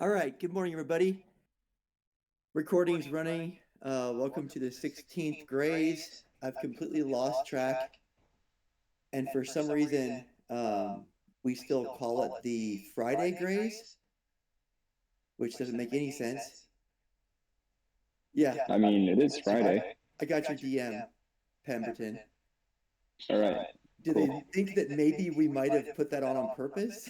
All right, good morning, everybody. Recording's running. Welcome to the 16th Graze. I've completely lost track, and for some reason, we still call it the Friday Graze, which doesn't make any sense. Yeah, I mean, it is Friday. I got your DM, Pemberton. All right, Do cool. they think that maybe we might have put that on purpose?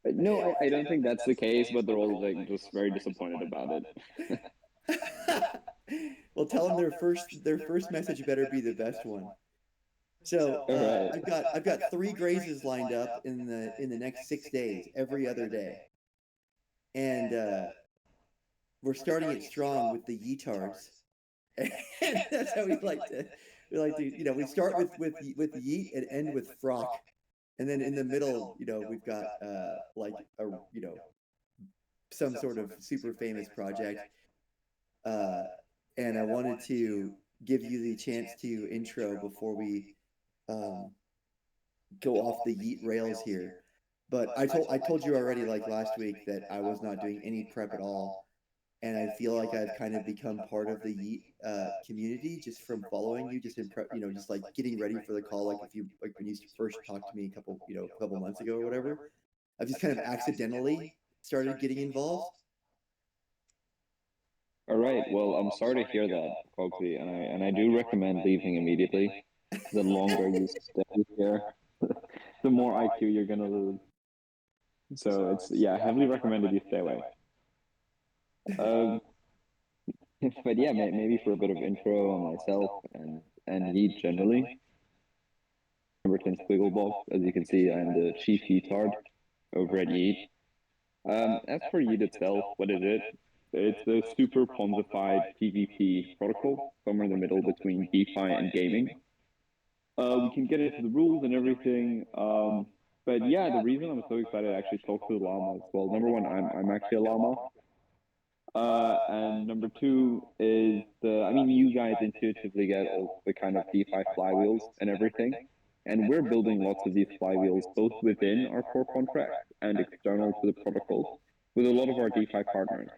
No, I don't think that's the case, but they're all like just very disappointed about it. Well, tell them their first message better be the best one. So All right. I've got three grazes lined up in the next 6 days, every other day, and we're starting it strong with the yeetards, and that's how we start with yeet and end with frock, and then in the middle, we've got like a some sort of super famous project, uh, and I wanted to give you the chance to intro before we um, go off the yeet rails here. But I told you already, like last week, that I was not doing any prep at all, and I feel like I've kind of become part of the yeet community just from following you, just in prep, just like getting ready for the call. Like if you like when you first talked to me a couple months ago or whatever, I've just kind of accidentally started getting involved. All right. Well, I'm sorry to hear that, Cogsy, and I do recommend leaving immediately. The longer you stay here, the more IQ you're gonna lose. So it's yeah, heavily recommended you stay away. Um, but yeah, maybe for a bit of intro on myself and Yeet generally. Pemberton Squigglebog, as you can see, I'm the chief Yeetard over at Yeet. As for Yeet itself, what is it? It's a super ponzified PvP protocol, somewhere in the middle between DeFi and gaming. We can get into the rules and everything. But yeah, the reason I'm so excited to actually talk to the llama as well. Number one, I'm actually a llama. And number two is I mean, you guys intuitively get all the kind of DeFi flywheels and everything. And we're building lots of these flywheels both within our core contract and external to the protocol with a lot of our DeFi partners.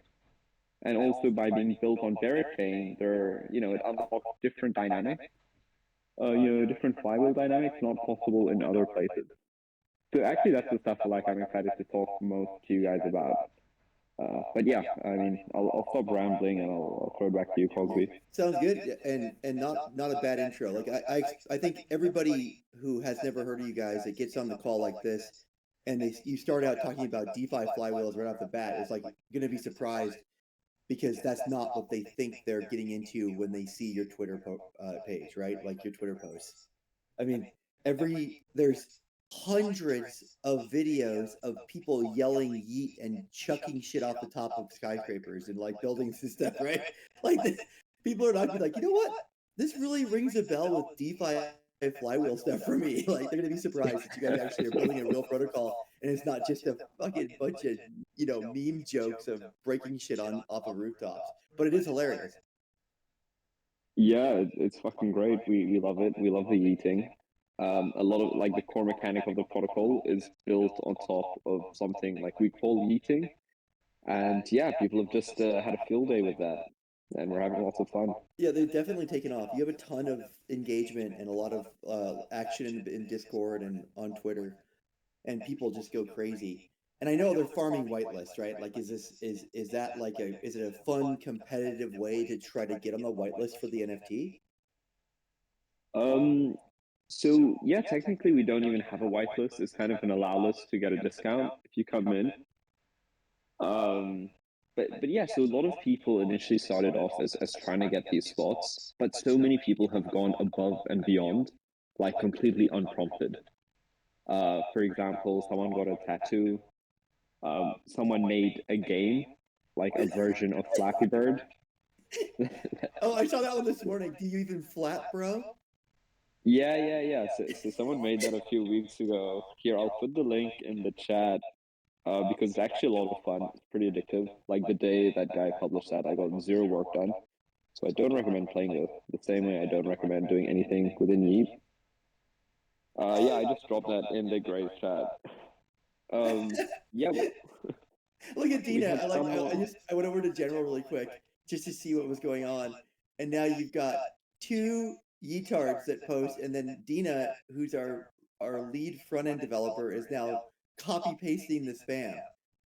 And also by being built on their chain, it unlocks different dynamics, different flywheel dynamics not possible in other places. So actually, that's the stuff like I'm excited to talk most to you guys about. But yeah, I mean, I'll stop rambling and I'll throw it back to you, Cosby. Sounds good, and not a bad intro. Like I think everybody who has never heard of you guys that gets on the call like this, and you start out talking about DeFi flywheels right off the bat, is like going to be surprised because that's not what they think they're getting into when they see your Twitter page, right? Like your Twitter posts. I mean, there's hundreds of videos of people yelling yeet and chucking shit off the top of skyscrapers and like buildings and stuff, right? Like people are not gonna be like, you know what? This really rings a bell with DeFi flywheel stuff for me. Like they're gonna be surprised that you guys actually are building a real protocol and it's not just a fucking bunch of meme jokes of breaking shit on off of rooftops. But it is hilarious. Yeah, it's fucking great. We love it. We love the yeeting. A lot of like the core mechanic of the protocol is built on top of something like we call yeeting. And yeah, people have just had a field day with that, and we're having lots of fun. Yeah, they've definitely taken off. You have a ton of engagement and a lot of action in Discord and on Twitter, and people just go crazy. And I know they're farming whitelist, right? Like, is that like is it a fun competitive way to try to get on the whitelist for the NFT? Um, so yeah, technically we don't even have a whitelist. It's kind of an allow list to get a discount if you come in. Um, but yeah, so a lot of people initially started off as trying to get these spots, but so many people have gone above and beyond, like completely unprompted. For example, someone got a tattoo. Someone made a game, like a version of Flappy Bird. Oh, I saw that one this morning. Do you even flap, bro? Yeah. So someone made that a few weeks ago. Here, I'll put the link in the chat because it's actually a lot of fun. It's pretty addictive. Like the day that guy published that, I got zero work done. So I don't recommend playing this the same way I don't recommend doing anything within Yeet. Yeah, I just dropped that in the Graze chat. Um, yeah, Look at We Dina. had someone. I went over to general really quick just to see what was going on, and now you've got two yeetards that post, and then Dina, who's our lead front end developer, is now copy pasting the spam.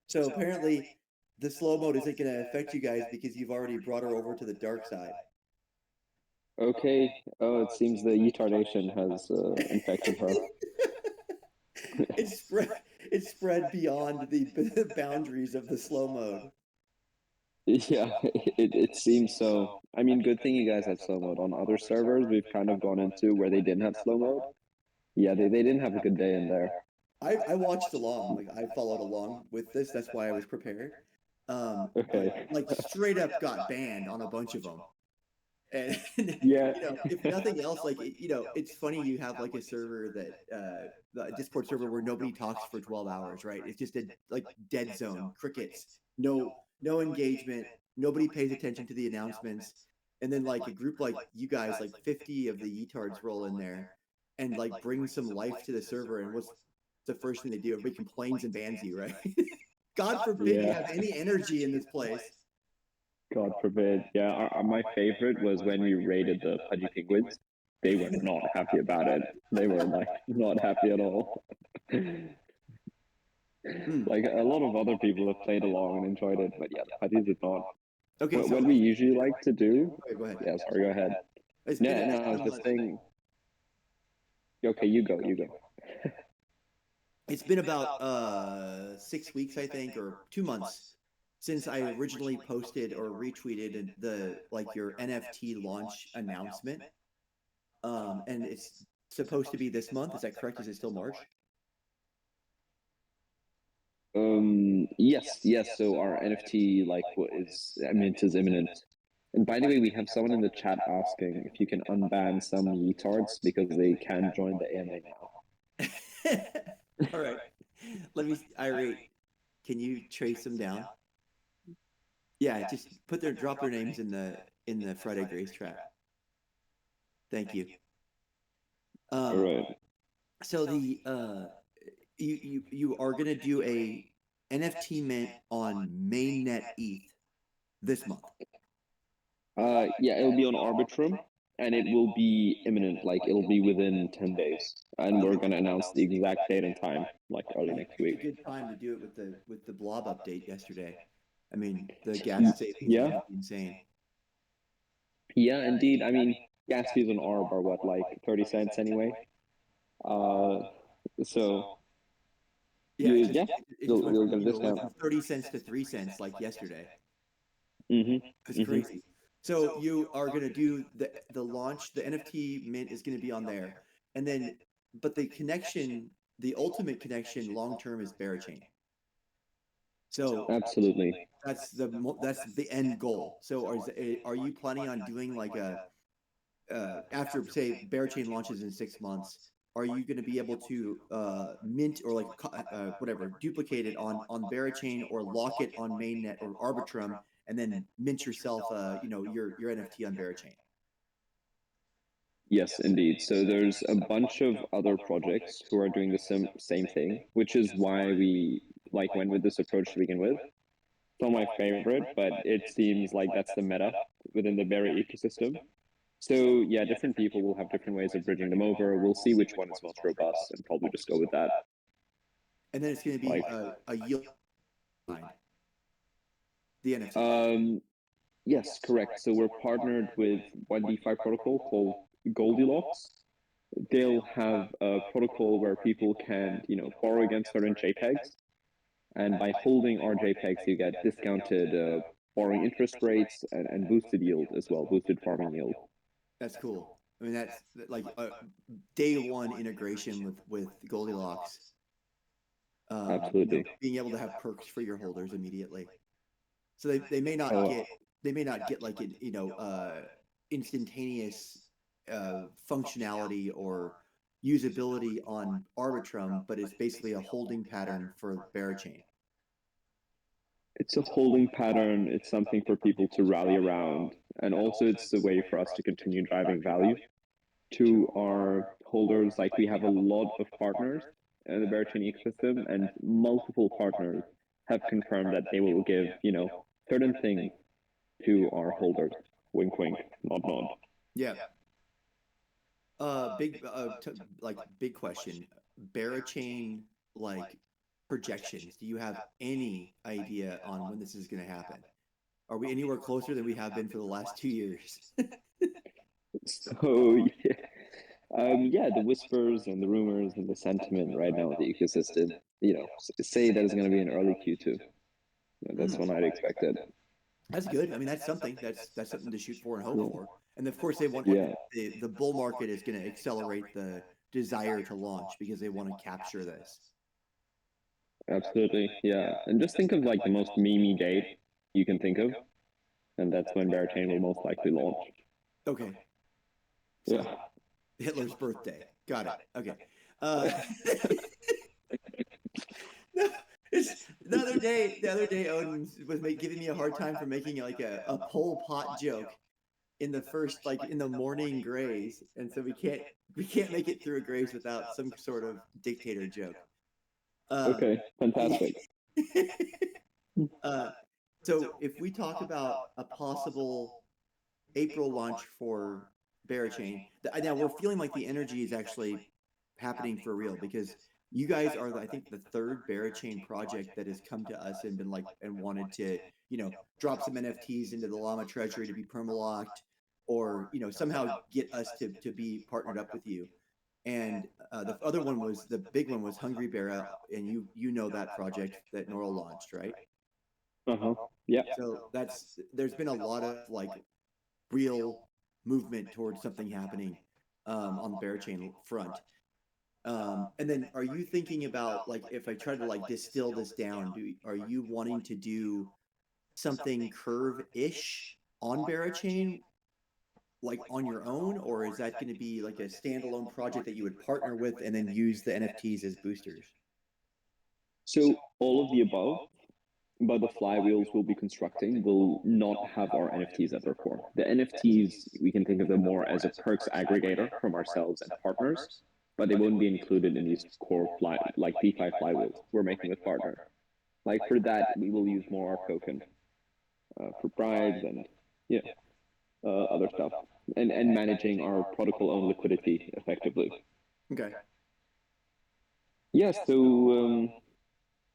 So apparently, the slow mode isn't going to affect you guys because you've already brought her over to the dark side. Okay. Oh, it seems the retardation has infected her. It's spread. It's spread beyond the boundaries of the slow mode. Yeah, it seems so. I mean, good thing you guys have slow mode. On other servers, we've kind of gone into where they didn't have slow mode. Yeah, they didn't have a good day in there. I watched along, like I followed along with this. That's why I was prepared. But Okay. like straight up got banned on a bunch of them. And Yeah. if nothing else, like it's funny you have like a server that the Discord server where nobody talks for 12 hours, right? It's just a like dead zone, crickets, no engagement, nobody pays attention to the announcements. And then like a group like you guys, like 50 of the yeetards roll in there and like bring some life to the server. And what's the first thing they do? Everybody complains and bans you, right? God forbid you Yeah. have any energy in this place. God forbid. Yeah, my favorite was when we raided the Pudgy Penguins. They were not happy about it. They were like not happy at all. Like a lot of other people have played along and enjoyed it, but yeah, the Pudgies did not. Okay, What so we usually like to do. okay, go ahead. Yeah, sorry, go ahead. It's been No, a, no, it's I been was a just month. saying. Okay, you go, you go. It's been about 6 weeks, I think, or 2 months since I originally posted or retweeted the like your NFT launch announcement. And it's supposed to be this month. Is that correct? Is it still March? Yes, yes. So our NFT, like, what is, I mean, it is imminent. And by the way, we have someone in the chat asking if you can unban some retards because they can join the AMA All right. Let me irate. Can you trace them down? Yeah, just drop their names in the Friday Grace trap. Thank you. now. All right. So the you are gonna do a NFT mint on mainnet ETH this month. Yeah, it'll be on Arbitrum and it will be imminent. Like, it'll be within 10 days. And we're going to announce the exact date and time, like, early next Picked week. a good time to do it with the blob update yesterday. I mean, the gas savings are Yeah. gonna be insane. Yeah, indeed. I mean, gas fees on Arb are what, like 30 cents anyway? Uh, so Yeah, yeah, it just went you'll from get a it went discount. from 30 cents to 3 cents like yesterday. It's Mm-hmm. Mm-hmm. crazy. So you are gonna do the launch. The NFT mint is gonna be on there, and then but the connection, the ultimate connection, long term is Barachain. So Absolutely. that's the end goal. So are you planning on doing like a after say Barachain launches in 6 months? Are you going to be able to mint or like whatever duplicate it on Barachain or lock it on mainnet or Arbitrum and then mint yourself your NFT on Barachain? Yes, indeed. So there's a bunch of other projects who are doing the same thing, which is why we like went with this approach to begin with. It's not my favorite, but it seems like that's the meta within the Berry ecosystem. So yeah, different people will have different ways of bridging them over. We'll see which one is most robust and probably just go with that. And then it's going to be Like, a yield behind the NFT. yes, correct. So we're partnered with one DeFi protocol called Goldilocks. They'll have a protocol where people can, borrow against certain JPEGs, and by holding our JPEGs, you get discounted borrowing interest rates and boosted yield as well, boosted farming yield. That's cool. I mean, that's like a day one integration with Goldilocks. Absolutely. Being able to have perks for your holders immediately. So they may not Oh, get like an instantaneous functionality or usability on Arbitrum, but it's basically a holding pattern for Barachain. it's a holding pattern. It's something for people to rally around. And also it's a way for us to continue driving value to our holders. Like, we have a lot of partners in the Barachain ecosystem, and multiple partners have confirmed that they will give, certain things to our holders. Wink, wink, nod, nod. Yeah. Big like big question. Barachain like projections. Do you have any idea on when this is going to happen? Are we anywhere closer than we have been for the last 2 years? So yeah, the whispers and the rumors and the sentiment right now in the ecosystem, say that it's going to be in early Q2. That's when I'd expect it. That's good. I mean, that's something. That's something to shoot for and hope for. And of course, they want Yeah, the bull market is going to accelerate the desire to launch because they want to capture this. absolutely. Yeah, and just think of like the most memey date you can think of, and that's when Barachain will most likely launch. Okay. So, Yeah. Hitler's birthday. Got it. Okay. Uh, no, it's the other day. The other day, Odin was giving me a hard time for making like a Pol Pot joke in the first like in the morning Graze, and so we can't make it through a Graze without some sort of dictator joke. Okay, fantastic. uh, so if we talk about a possible April launch for Barachain, now we're feeling like the energy is actually happening for real because you guys are, I think, the third Barachain project that has come to us and been like and wanted to, drop some NFTs into the Llama Treasury to be permalocked, or somehow get us to be partnered up with you. And the other one was the big one was Hungry Bear, and you know that project that Neural launched, right? Uh-huh. Yeah. So there's been a lot of like real movement towards something happening on the Barachain front. And then are you thinking about, like, if I try to like distill this down, are you wanting to do something curve-ish on Barachain, like on your own, or is that going to be like a standalone project that you would partner with and then use the NFTs as boosters? So all of the above, but the flywheels we'll be constructing will not have our NFTs at their core. The NFTs, we can think of them more as a perks aggregator from ourselves and partners, but they won't be included in these core like DeFi flywheels we're making with partner. Like for that, we will use more our token for bribes and yeah, other stuff, and managing our protocol owned liquidity effectively. Okay. Yeah. So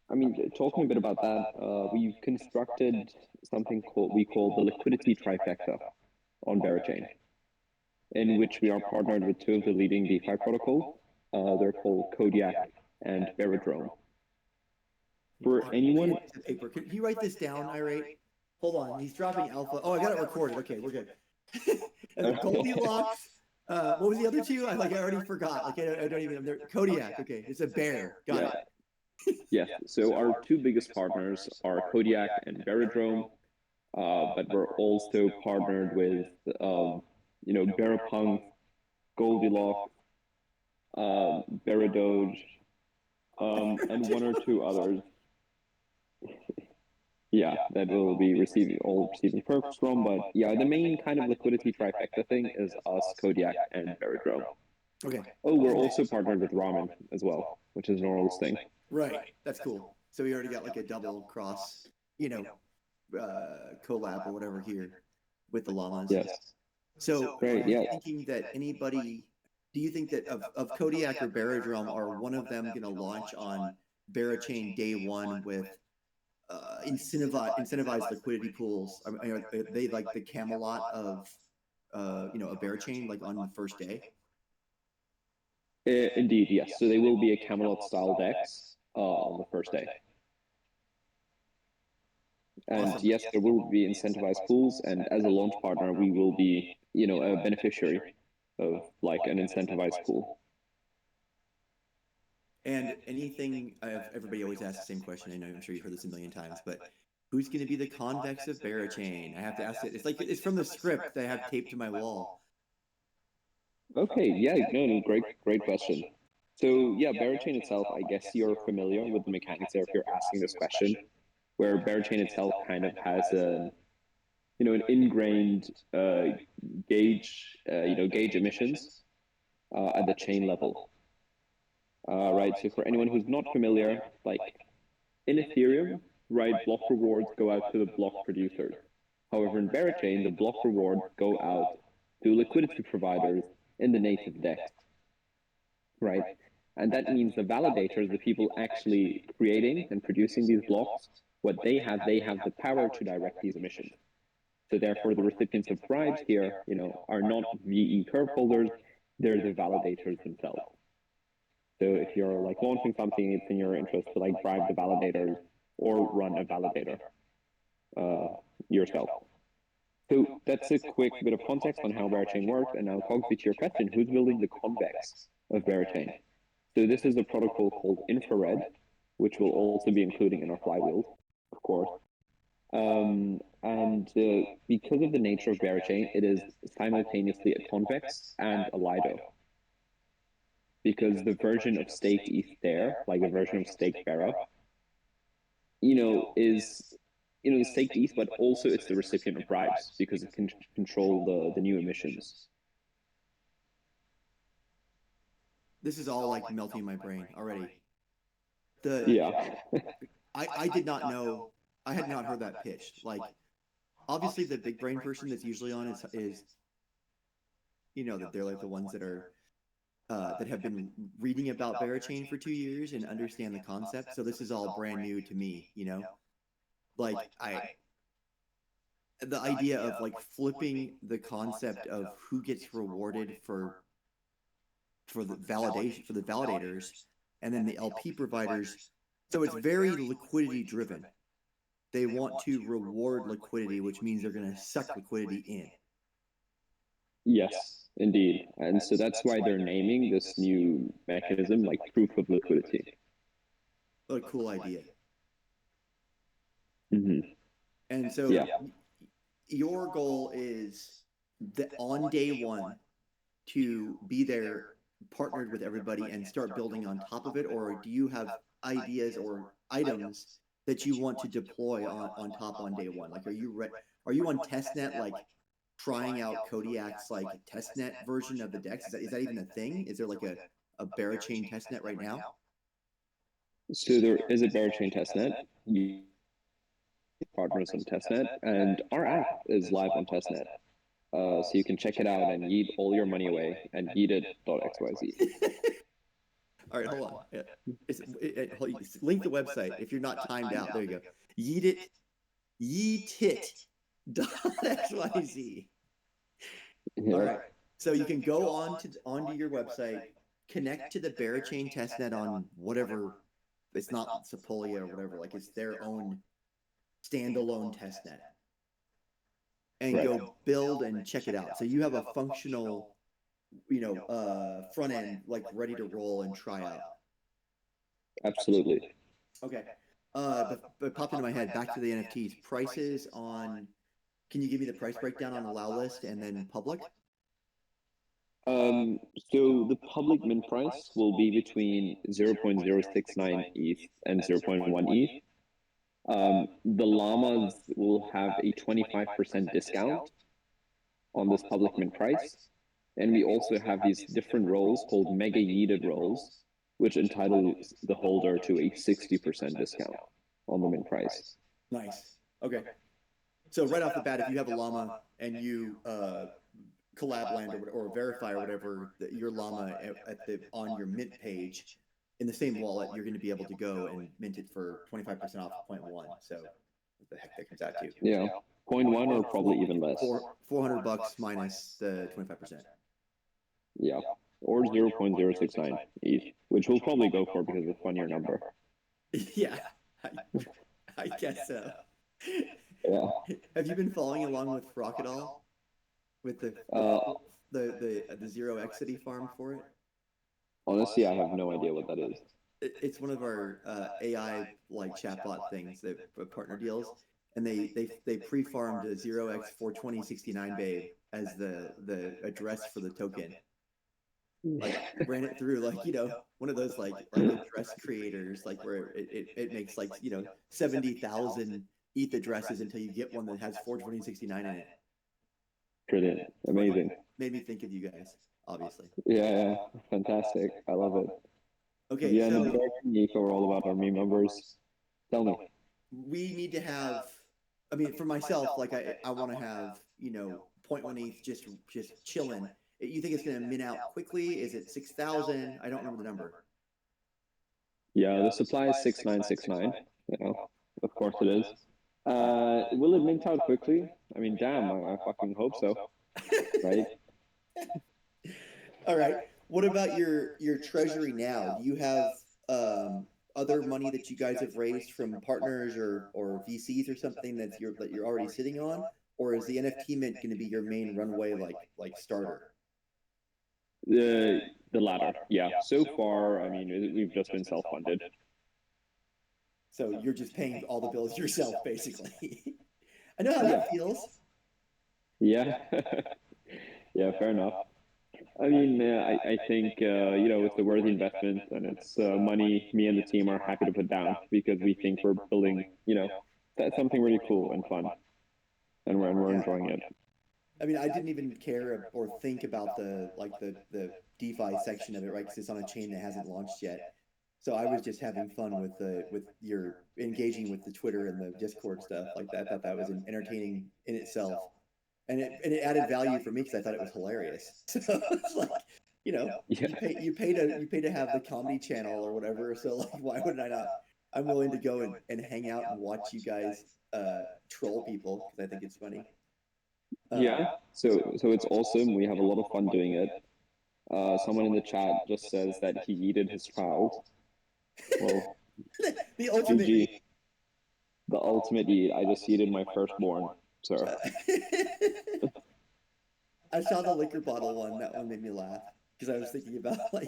I mean, talking a bit about that, we've constructed something we call the liquidity trifecta on Barachain, in which we are partnered with two of the leading DeFi protocols. They're called Kodiak and Veridrome. For anyone, Paper. Can you write this down, Irate? Hold on. He's dropping alpha. Oh, I got it recorded. Okay, we're good. And the Goldilocks. What was the other two? I already forgot. Like I don't even. They're Kodiak. Okay, it's a bear. Got it. Yes. So our two biggest partners are Kodiak and Veridrome, but we're also partnered with, Barapunk, Goldilocks, Baradoge, and one or two others. Yeah, that will be receiving perks from. But yeah, the main kind of liquidity trifecta thing is us, Kodiak, and Veridrome. Okay. Oh, we're also partnered with Ramen as well, which is Noral's thing. Right. That's cool. So we already got like a double cross, collab or whatever here with the llamas. Yes. So Great. are you Yeah. thinking that do you think that of Kodiak or Baradrum, are one of them going to launch on Barachain day one with incentivized liquidity pools? Are they like the Camelot of a Barachain, like on the first day? Indeed, yes. So they will be a Camelot style decks on the first day. And Awesome. yes, there will be incentivized pools, and as a launch partner, we will be, a beneficiary of like an incentivized pool. And anything, everybody always asks the same question. I know, I'm sure you've heard this a million times, but who's going to be the convex of Barachain? I have to ask it. It's like it's from the script that I have taped to my wall. Okay, yeah, no, great question. So yeah, Barachain itself, I guess you're familiar with the mechanics there if you're asking this question, where Barachain itself kind of has an ingrained gauge emissions at the chain level. Right. So for anyone who's not familiar, like in Ethereum, right, block rewards go out to the block producers. However, in Berachain, the block rewards go out to liquidity providers in the native DEX, right? And that means the validators, the people actually creating and producing these blocks, what they have the power to direct these emissions. So therefore, the recipients of bribes here, are not VE curve holders; they're the validators themselves. So if you're like launching something, it's in your interest to like bribe the validators or run a validator yourself. So that's a quick bit of context on how Berachain works. And now, Cogsy, to your question, who's building the convex of Berachain? So this is a protocol called Infrared, which we'll also be including in our flywheels, of course. And because of the nature of Berachain, it is simultaneously a convex and a Lido. Because the version of staked ETH there, like the version of staked Bera, is the staked ETH, but also it's the recipient of bribes because it can control the new emissions. This is all like melting in my brain already. Yeah. I did not know. I had not heard that pitched. Like, obviously, the big brain person that's usually on is that they're like the ones that are that have been reading about Berachain for 2 years and understand the concept. So this is all brand new to me. Like the idea of like flipping the concept of who gets rewarded for the validation for the validators, and then the LP providers. So it's very liquidity driven. They want to reward liquidity, which means they're going to suck liquidity in. Yes, indeed. And so that's why they're naming this new mechanism like proof of liquidity. What a cool idea. Mm-hmm. And so your goal is that on day one to be there partnered with everybody and start building on top of it, or do you have ideas or items that you want to deploy on top on day one? Like, are you on testnet, like trying out Kodiak's like testnet version of the DEX? Is that even a thing? Is there like a Berachain testnet right now? So there is a Berachain testnet. You partners on testnet, and our app is live on testnet. So you can check it out and yeet all your money away and yeetit.xyz. All right, hold on. Link the website if you're not timed out. There you go. Yeetit.xyz. All right. So you can go onto your website, connect to the Berachain testnet on whatever. It's not Sepolia or whatever. Like, it's their own standalone testnet, and go build and check it out. So you have a functional, front end like ready to roll and try out. Absolutely. Okay. But popped into my head. Back to the NFTs. Prices on. Can you give me the price breakdown on allow list and then public? So the public mint price will be between 0.069 ETH and 0.1 ETH. The llamas will have a 25% discount on this public mint price. And we also have these different roles called mega yeeted roles, which entitles the holder to a 60% discount on the mint price. Nice. Okay. So right off the bat, if you have a llama and you collab land or verify or whatever your llama on your mint page in the same wallet, you're going to be able to go and mint it for 25% off 0.1. So what the heck that comes out to? Yeah, 0.1 or probably even less. $400 minus the 25%. Yeah, or 0.069 ETH, which we'll probably go for because it's a funnier number. Yeah, I guess so. Yeah. Have you been following along with Rock at all? With the 0x that he farmed for it? Honestly, I have no idea what that is. It's one of our AI like chatbot things that partner deals, and they pre-farmed a 0x 42069 babe as the address for the token. Like, ran it through like one of those like address creators, like where it makes like 70,000 ETH addresses until you get one that has 42069 in it. Brilliant, amazing. Made me think of you guys, obviously. Yeah, fantastic. I love it. Okay, Yeah, so and the are all about our meme members. Tell me. we need to have, I mean, for myself, like I want to have, 0.1 ETH just chilling. You think it's going to min out quickly? Is it 6,000? I don't remember the number. Yeah, the supply is 6969. You know, of course it is. Will it mint out quickly? I mean, damn, I fucking hope so, right? All right. What about your treasury now? Do you have um other money that you guys have raised from partners or VCs or something that you're already sitting on? Or is the NFT mint going to be your main runway like starter? The latter, yeah. So far, I mean, we've just been self-funded. So you're just paying all the bills yourself, basically. I know how Yeah, that feels. yeah, yeah. Fair enough. I mean, I think it's a worthy investment, and it's money me and the team are happy to put down because we think we're building, that's something really cool and fun, and we're Yeah. enjoying it. I mean, I didn't even care or think about the DeFi section of it, right? Because it's on a chain that hasn't launched yet. So I was just having fun with your engaging with the Twitter and the Discord stuff like that. I thought that was entertaining in itself, and it added value for me because I thought it was hilarious. So it's like, Yeah, you pay to have the comedy channel or whatever. So like, why would I not? I'm willing to go and hang out and watch you guys troll people because I think it's funny. yeah. Um, So it's awesome. We have a lot of fun doing it. Someone in the chat just says that he yeeted his child. Well, the ultimate. GG, the ultimate yeet. I just yeeted my firstborn, sir. I saw the liquor bottle one. That one made me laugh because I was thinking about like,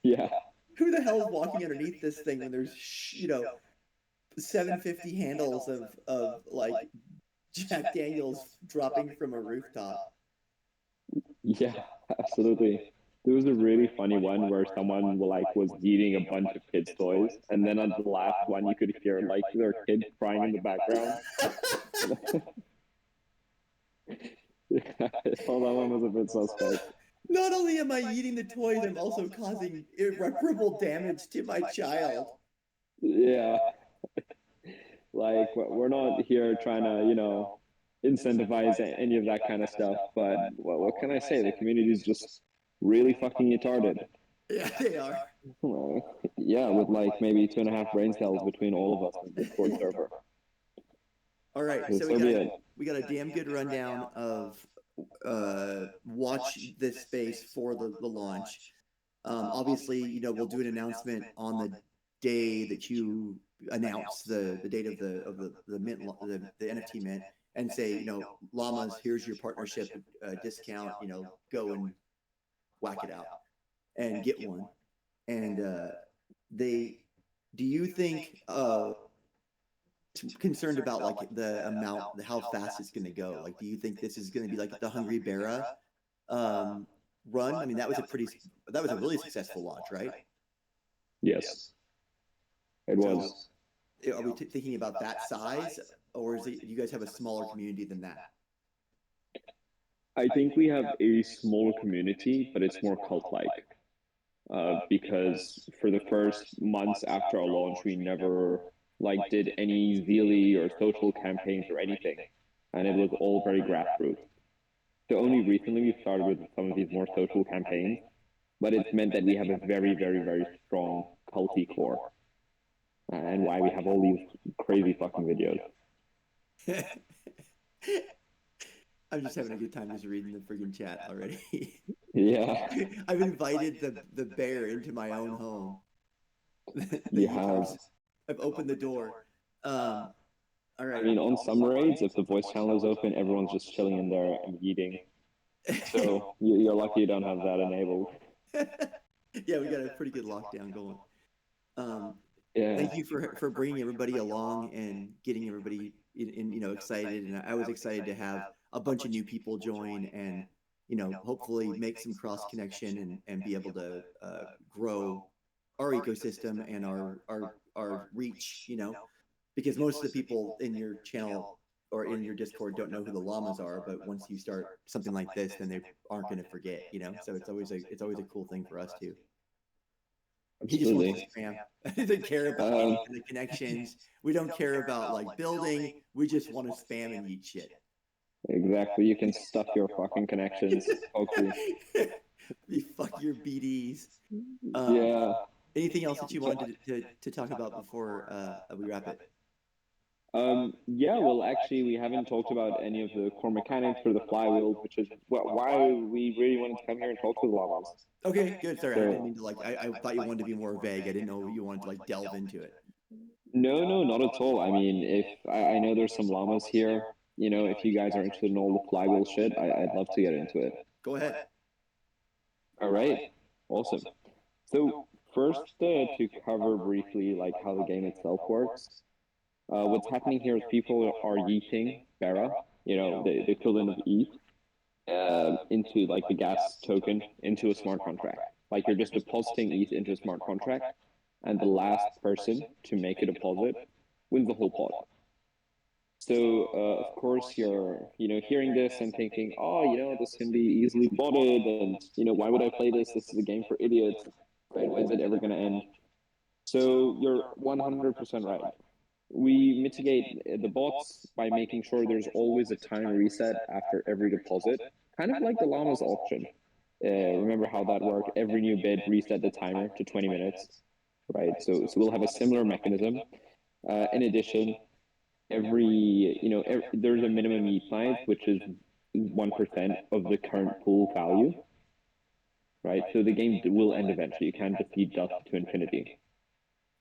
Yeah, who the hell is walking underneath this thing when there's 750 handles of like Jack Daniels dropping from a rooftop. yeah, absolutely. There was a really funny one where someone was eating a bunch of kids' toys, and then on the last one you could hear like their kid crying in the background. I thought that one was a bit suspect. Not only am I eating the toys, I'm also causing irreparable damage to my child. Yeah, like we're not here trying to, incentivize any of that kind of stuff. But what can I say? The community is just really fucking retarded. Yeah, they are. Yeah, with like maybe 2.5 brain cells between all of us in the Discord server. All right, So so so be it. we got a damn good rundown of watch this space for the launch. Obviously, we'll do an announcement on the day that you announce the date of the mint the NFT mint and say, llamas, here's your partnership discount. Go and whack it out and get one. And they, do you think concerned about like the amount, how fast it's going to go? Like, do you think this is going to be like the Hungry Beara run? I mean, that was a really successful launch, right? Yes, it So, was. are we thinking about that size, or is it, do you guys have a smaller community than that? I think we have a small community, but it's more cult-like. Because for the first months after our launch, we never did any zeally or social campaigns or anything, and it was all very grassroots. So only recently we started with some of these more social campaigns, but it's meant that we have a very, very, very strong culty core, and why we have all these crazy fucking videos. I'm just having a good time just reading the friggin' chat already. Yeah, I've invited the bear into my own home. the you have. Utahs. I've opened the door. All I right. mean, on some raids, if the voice channel is open, everyone's just chilling in there and eating. So you're lucky you don't have that enabled. Yeah, we got a pretty good lockdown going. Yeah, Thank you for bringing everybody along and getting everybody excited. And I was excited to have a bunch of new people join and hopefully make some cross connection and be able to grow our ecosystem and our reach. Because most of the people in your channel or in your Discord don't know who the llamas are, but once you start something like this, then they aren't going to forget. So it's always a cool thing for us too. He just wants to Absolutely. spam. He doesn't care about Um, any of the connections. We don't care about like building. We just want to spam and eat shit. exactly. You can stuff your fucking connections, hopefully. You fuck your BDs. Um, Yeah. anything else that you So, wanted to talk about before we wrap it? yeah, well, actually, we haven't talked about any of the core mechanics for the flywheel, which is why we really wanted to come here and talk to the llamas. Okay, good. Sorry, I didn't So, mean to like. I thought you wanted to be more vague. I didn't know you wanted to like delve into it. no, no, not at all. I mean, if I know there's some llamas here, if you guys are interested in all the flywheel shit, I'd love to get into it. Go ahead. All right, awesome. So first, to cover briefly like how the game itself works. What's happening here is people are yeeting Bera, the equivalent of ETH, into like the gas token into a smart contract. Like you're just depositing ETH into a smart contract, and the last person to make a deposit wins the whole pot. So of course you're hearing this and thinking, oh, this can be easily botted, and why would I play this? This is a game for idiots. Right? When's it ever going to end? So you're 100% right. We mitigate the bots by making sure there's always a time reset after every deposit, kind of like the llama's auction. Remember how that worked? Every new bid reset the timer to 20 minutes, right? So we'll have a similar mechanism. In addition, there's a minimum ETH size, which is 1% of the current pool value, right? So the game will end eventually. You can't defeat dust to infinity.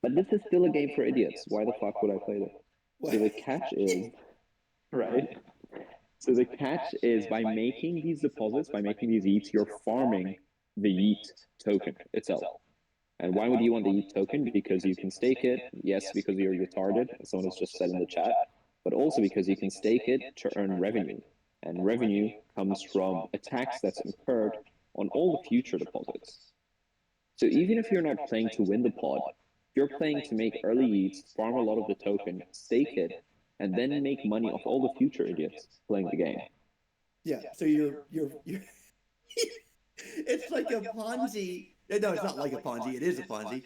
But this is still a game for idiots. Why the fuck would I play this? So the catch is, right? So the catch is by making these deposits, by making these ETHs, you're farming the YEET token itself. And why would you want the YEET token? Because you can stake it. Yes, because you're retarded, as someone has just said in the chat, but also because you can stake it to earn revenue. And revenue comes from a tax that's incurred on all the future deposits. So even if you're not playing to win the pod, you're playing to make early ETHs, farm a lot of the token, stake it, and then make money off all the future idiots playing the game. Yeah. So you're it's like a Ponzi. No, it's not like a Ponzi. It is a Ponzi.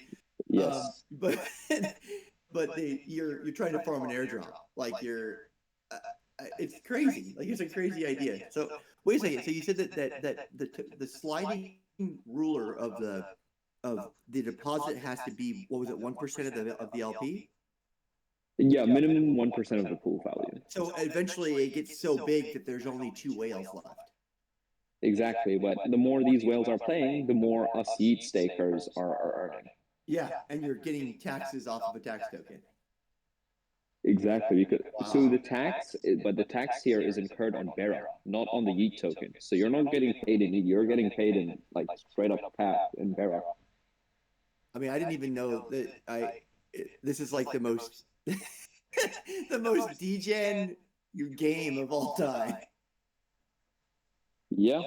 Yes. But you're trying to farm an airdrop. Like uh, it's crazy. Like it's a crazy idea. So wait a second. So you said that the sliding ruler of the deposit has to be, what was it, 1% of the LP? Yeah, minimum 1% of the pool value. So eventually it gets so big that there's only two whales left. Exactly. But the more these whales are playing, the more us YEET stakers are earning. Yeah, and you're getting taxes off of a tax token. Exactly. Because so Wow. the tax, but the tax here is incurred on Bera, not on the YEET token. So you're not getting paid in ETH, you're getting paid in like straight up path in Bera. I mean, I didn't even know that this is like the most the most degen game of all time. Yeah.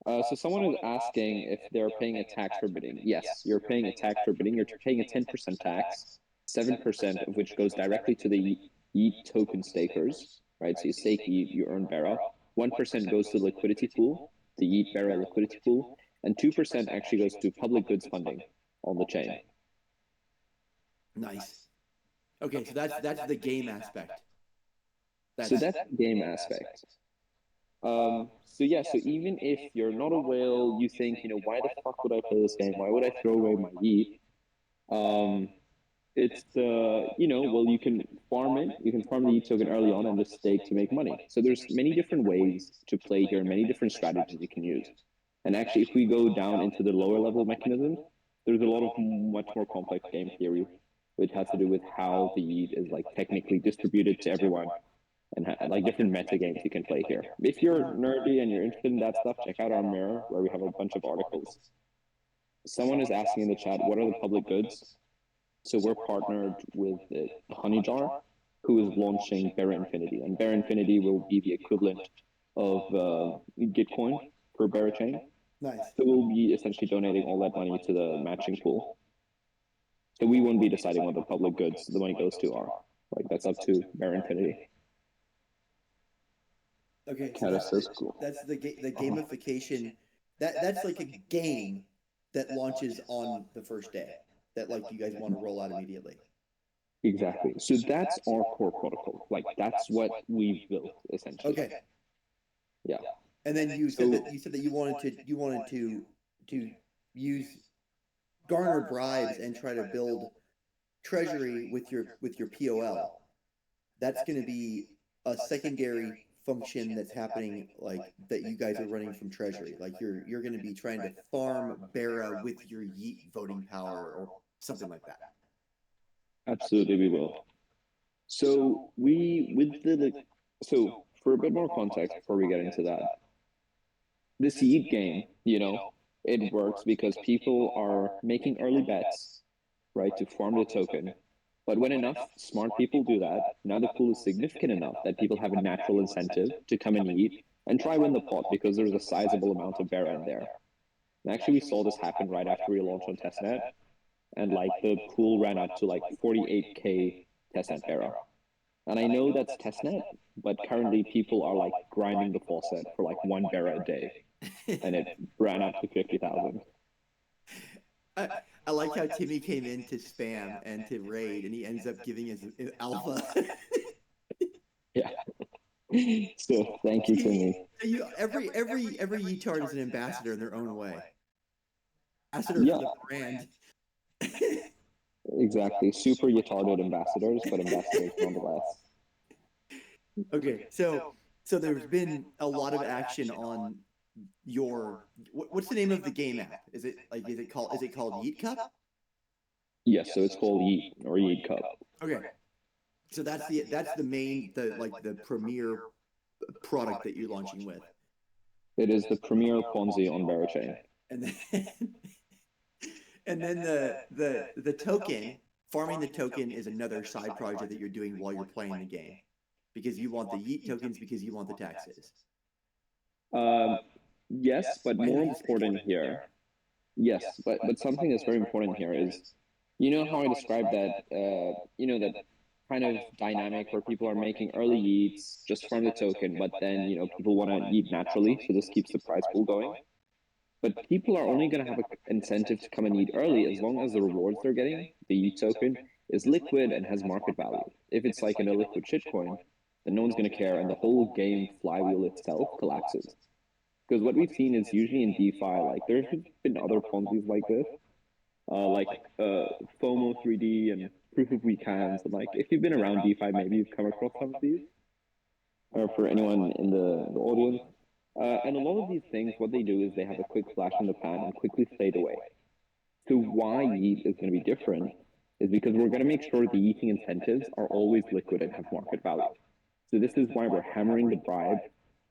So someone is asking if they're paying a tax for bidding. Yes, you're paying a tax for bidding. You're paying a 10% tax, 7% of which goes directly to the YEET token stakers, right? So you stake YEET, you earn Bera. 1% goes to the liquidity pool, the YEET Bera liquidity pool, and 2% actually goes to public goods funding on the chain. Nice. Okay, so that's the game aspect. So That's that's the game aspect. So yeah, so even if you're not a whale, you think, why the fuck would I play this game? Why would I throw away my YEET? Um, it's well, you can farm it. You can farm the YEET token early on and just stake to make money. So there's many different ways to play here, many different strategies you can use. And actually, if we go down into the lower level mechanisms, there's a lot of much more complex game theory, which has to do with how the YEET is like technically distributed to everyone and like different meta games you can play here. If you're nerdy and you're interested in that stuff, check out our mirror where we have a bunch of articles. Someone is asking in the chat, what are the public goods? So we're partnered with Honeyjar, who is launching Bear Infinity, and Bear Infinity will be the equivalent of Gitcoin for Bear Chain. nice. So we'll be essentially donating all that money to the matching pool. So we won't be deciding what the public goods the money goes to are. Like that's up to Bear Infinity. Okay, so That is so cool. that's the gamification. That's like a game that launches on the first day. that like you guys want to roll out immediately? Exactly. So that's our core protocol. Like that's what we've built essentially. Okay. Yeah. And then So you said that you wanted to use garner bribes and try to build treasury with your POL. That's going to be a secondary function that's happening like that you guys are running from treasury. Like you're going to be trying to farm Bera with your Yeet voting power or something like that. absolutely we will. So we with the so for a bit more context before we get into that, the seed game, it works because people are making early bets, right, to farm the token. But when enough smart people do that, now the pool is significant enough that people have a natural incentive to come and eat and try win the pot because there's a sizable amount of bear in there. And actually, we saw this happen right after we launched on testnet, and like the pool ran up to like 48K testnet bearer. And I know that's testnet, but currently people are like grinding the faucet for like one bearer a day, and it ran up to 50,000. I, I like how Timmy came in to spam and to raid, and he ends up giving us alpha. Yeah. So thank you, Timmy. So you every Yetard is an ambassador in their own way. Ambassador for Yeah, the brand. exactly. Super retarded ambassadors, but ambassadors nonetheless. Okay, so there's been a lot of action on your what's the name of the game app? Is it called Yeet Cup? Yes, so it's called Yeet or Yeet Cup. Okay, so that's the main the premier product that you're launching with, It is the premier Ponzi on Barachain. and then and then the token farming the token is another side project that you're doing while you're playing the game because you want the Yeet tokens because you want the taxes. Um, yes, but more Rightly speaking. important here, yes, but something that's very important here is, you know how I described that, that kind of dynamic where people are making early yeets just from the token, but then people want to yeet naturally, so this keeps the price pool going. But people are only going to have an incentive to come and eat early as long as the rewards they're getting, the ETH token, is liquid and has market value. If it's like an illiquid shitcoin, then no one's going to care, and the whole game flywheel itself collapses. Because what we've seen is usually in DeFi, like there's been other Ponzi's like this, like FOMO 3D and proof of weak hands. And like if you've been around DeFi, maybe you've come across some of these. Or for anyone in the audience, and a lot of these things, what they do is they have a quick flash in the pan and quickly fade away. So why YEET is going to be different is because we're going to make sure the yeeting incentives are always liquid and have market value. So this is why we're hammering the bribe.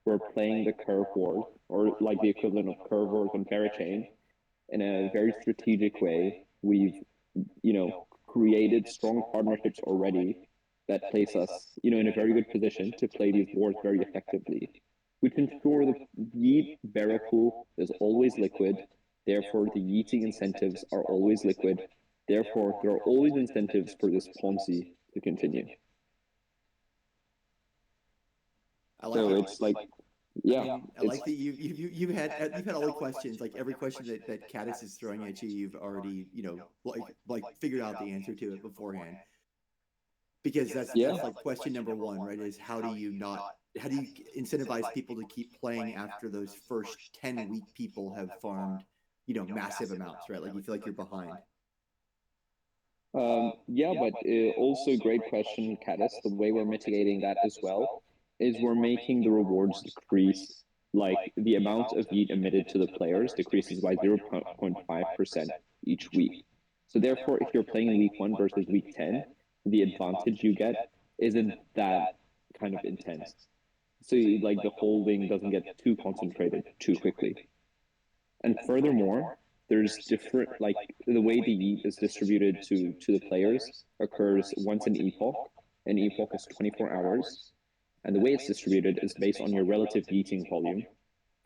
We're playing the curve wars, or like the equivalent of curve wars on Parachain, in a very strategic way. We've, created strong partnerships already that place us, in a very good position to play these wars very effectively. We can ensure the Yeet barrel pool is always liquid. Therefore, the yeeting incentives are always liquid. Therefore, there are always incentives for this Ponzi to continue. I like So it. it's like, yeah, I like that you've had all the questions. Like every question that Caddis is throwing at you, you've already like figured out the answer to it beforehand. Because that's like question number one, right? Is how do you incentivize people to keep playing after those first 10-week people have farmed, massive amounts, right? Like you feel like you're behind. Yeah, but also great question, Caddis. The way we're mitigating that as well is we're making the rewards decrease, like the amount of yeet emitted to the players decreases by 0.5% each week. So therefore, if you're playing in week 1 versus week 10, the advantage you get isn't that kind of intense. So like the holding doesn't get too concentrated too quickly. And furthermore, there's different, like the way the yeet is distributed to the players occurs once an epoch. An epoch is 24 hours. And the way it's distributed is based on your relative yeeting volume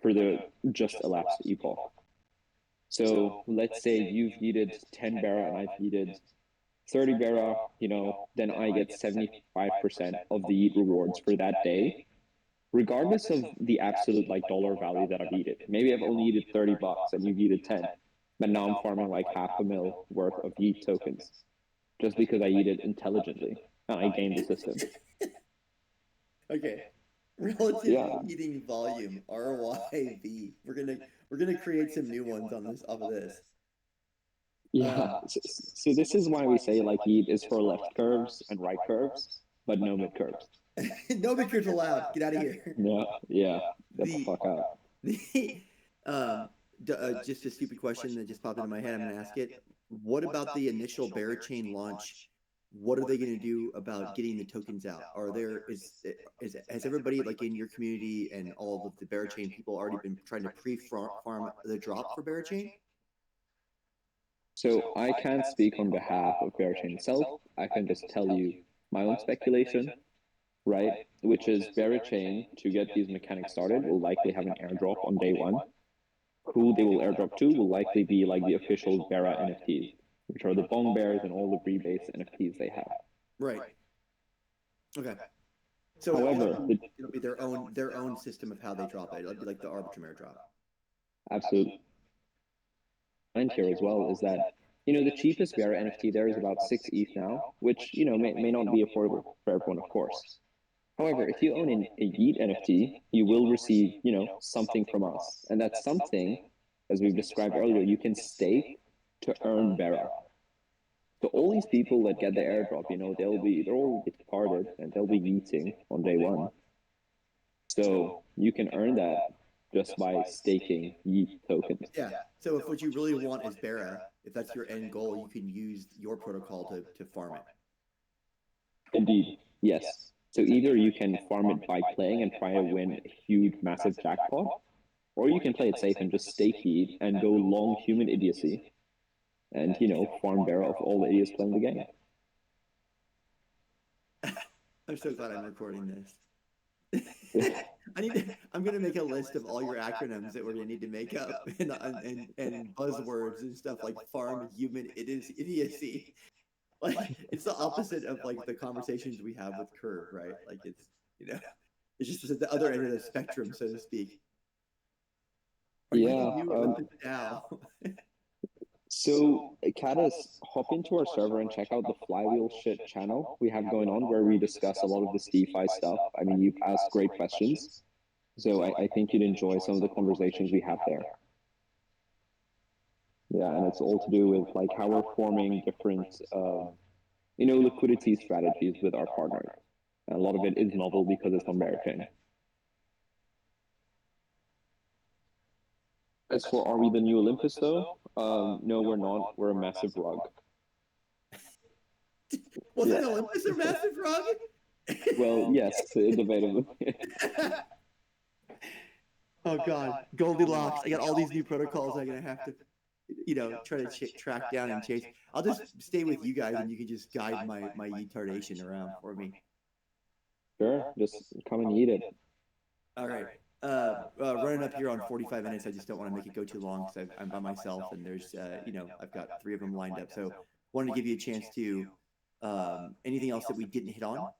for the just elapsed epoch. So let's say you've yeeted 10 Bera and I've yeeted 30 Bera, then I get 75% of the yeet rewards for that day, regardless of the absolute like dollar value that I've yeeted. Maybe I've only yeeted $30 and you've yeeted 10. but now I'm farming like 500,000 worth of YEET tokens just because I yeeted intelligently and I gamed the system. Okay. Relative Yeah, eating volume, RYV. We're gonna create some new ones on this off of this. yeah. So this is why we say like YEET is for left curves and right curves, but no mid curves. No makers allowed. Get out of here. Yeah, yeah. Get the The fuck out. the just a stupid question that just popped into my head. I'm gonna ask it. What about the initial bear chain launch? What are they going to do about getting the tokens out? Are there is has everybody like in your community and all of the bear chain people already been trying to pre-farm the drop for bear chain? So I can't speak on behalf of Bearchain itself. I can just tell you my own speculation, right? Which is Bearchain, to get these mechanics started, will likely have an airdrop on day one. Who they will airdrop to will likely be like the official Vera NFTs, which are the Bong Bears and all the Bree-based NFTs they have. Right. Okay. So However, it'll be their own system of how they drop it. It'll be like the arbitrary drop. absolute point here as well is that the cheapest Vera NFT there is about 6 ETH now, which may not be affordable for everyone, of course. However, if you own a YEET NFT, you will receive, something from us. And that something, as we've described earlier, you can stake to earn Vera. So all these people that get the airdrop, they're all discarded and they'll be yeeting on day one. So you can earn that just by staking YEET tokens. Yeah. So if what you really want is Bera, if that's your end goal, you can use your protocol to farm it. Indeed, yes. So either you can farm it by playing and try to win a huge, massive jackpot, or you can play it safe and just stake YEET and go long human idiocy and, farm barrel of all the idiots playing the game. I'm so glad I'm recording this. I'm gonna make a list of all your acronyms that we're gonna need to make up and buzzwords and stuff like farm human idiocy. Like it's the opposite of like the conversations we have with Curve, right? Like it's just the other end of the spectrum, so to speak. Are you the new Olympus Dow? So, Caddis, hop into our server and check out the Flywheel shit channel we have going on where we discuss a lot of this DeFi stuff. I mean, you've asked great questions. So I think you'd enjoy some of the conversations we have there. Yeah, and it's all to do with like how we're forming different, liquidity strategies with our partners. And a lot of it is novel because it's on Bearchain. As for are we the new Olympus though? No, we're not. We're a massive rug. Wasn't Olympus a massive rug? Well, yes, debatably. Oh God, Goldilocks! I got all these new protocols I'm gonna have to, try to track down and chase. I'll just stay with you guys, and you can just guide my retardation around for me. Sure, just come and eat it. All right. Running up here on 45 minutes. I just don't want to make it go too long because I'm by myself, and there's, I've got 3 of them lined up. So, wanted to give you a chance to, anything else that we didn't hit on?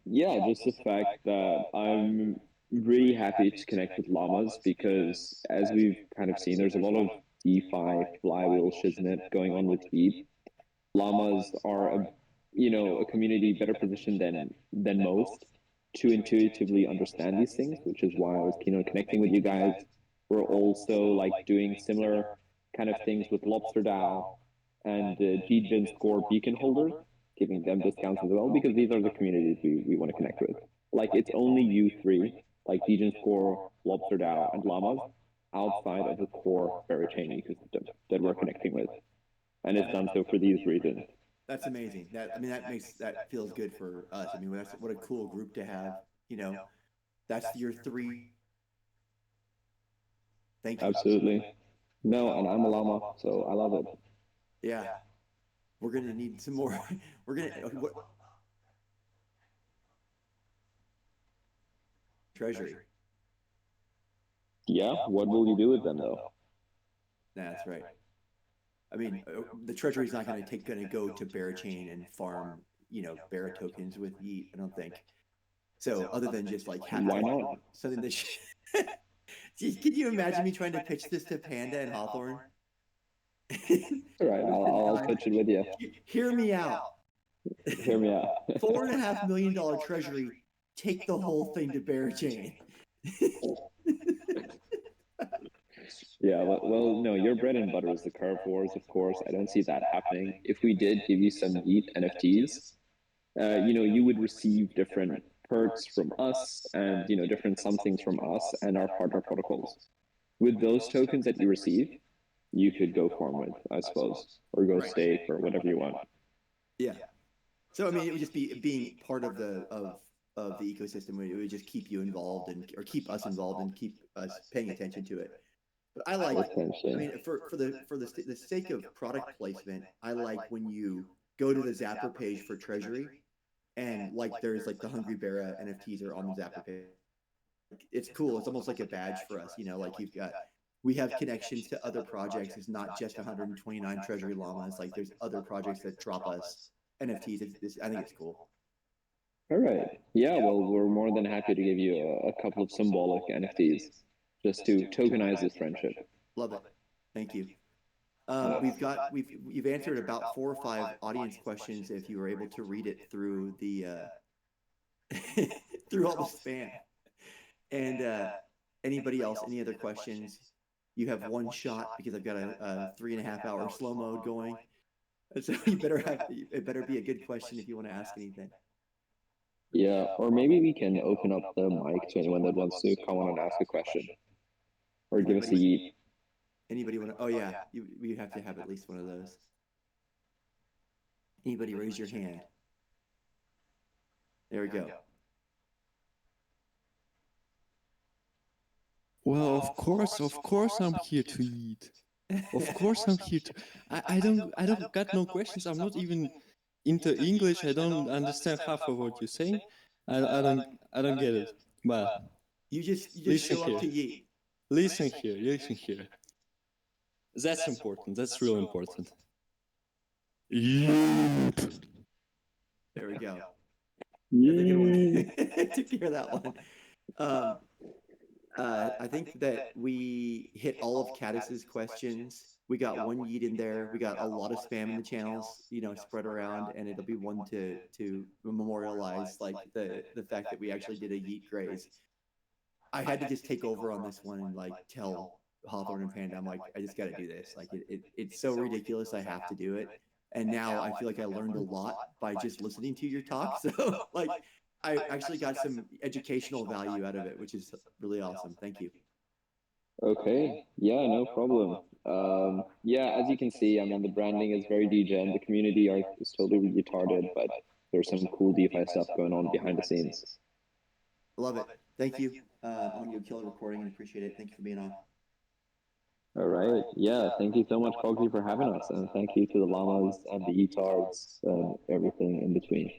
Yeah, just the fact that I'm really happy to connect with llamas because, as we've kind of seen, there's a lot of DeFi flywheel shiznit going on with YEET. Llamas are a community better positioned than most to intuitively understand these things, which is why I was keen on connecting with you guys. We're also like doing similar kind of things with Lobster DAO and GGen Score beacon holders, giving them discounts as well, because these are the communities we want to connect with. Like it's only you three, like GGen Score, Lobster DAO, and Llamas, outside of the core Bearchain ecosystem that we're connecting with. And it's done so for these reasons. That's amazing. That feels good for us. I mean, what a cool group to have. That's your 3. Thank you. Absolutely. No, and I'm a llama, so I love it. Yeah. We're gonna need some more. We're gonna treasury. Yeah, what will you do with them though? That's right. I mean, the treasury is not going to go to Bearchain and farm, Bear tokens with YEET. I don't think. So other than just like Why not? something that Can you imagine me trying to pitch this to Panda and Hawthorne? All right, I'll pitch it with you. Hear me out. Hear me out. $4.5 million treasury. Take the whole thing to bear chain. Yeah, well, no, your bread and butter is the curve wars, of course. I don't see that happening. If we did give you some YEET NFTs, you would receive different perks from us and, different somethings from us and our partner protocols. With those tokens that you receive, you could go farm with, I suppose, or go stake or whatever you want. Yeah. So I mean, it would just be being part of the ecosystem. It would just keep you involved or keep us involved and keep us paying attention to it. But I like, I mean, for the sake of product placement, I like when you go to the Zapper page for Treasury, and like there's like the Hungry Bear NFTs are on the Zapper page. It's cool. It's almost like a badge for us, like we have connections to other projects. It's not just 129 Treasury llamas. Like there's other projects that drop us NFTs. I think it's cool. All right. Yeah, well, we're more than happy to give you a couple of symbolic NFTs just to tokenize this friendship. Love it. Thank you. You've answered about 4 or 5 audience questions if you were able to read it through the through all the spam. And anybody else, any other questions? You have one shot because I've got a 3.5-hour slow mode going. So it better be a good question if you want to ask anything. Yeah, or maybe we can open up the mic to anyone that wants to come on and ask a question, or give us a yeet. Anybody want to? Oh yeah, we have to have at least one of those. Anybody raise your hand? There we go. Well, of course, I'm here to eat. Of course, I'm here to. I don't got no questions. I'm not even into English. I don't understand half of what you're saying. I don't get it. But you just listen show here. up to yeet. Listen here. That's important. That's real important. Yeet. There we go. That's a good one. Took care of that one. I think that we hit all of Caddis's questions. We got one yeet in there. We got a lot of spam in the channels, spread around, and it'll be one to memorialize like the fact that we actually did a yeet graze. I had to just take over on this one and like tell Hawthorne and Panda, I'm like, I just got to do this. Like it's so ridiculous. I have to do it. And now I feel like I learned a lot by just listening to your talk. So like I actually got some educational value out of it, which is really awesome. Thank you. Okay. Yeah, no problem. Yeah, as you can see, I mean, the branding is very degen. The community is totally retarded, but there's some cool DeFi stuff going on behind the scenes. Love it. Thank you. I'm going to go kill the recording and appreciate it. Thank you for being on. All right. Yeah, thank you so much, Cogsy, for having us. And thank you to the llamas and the etards and everything in between.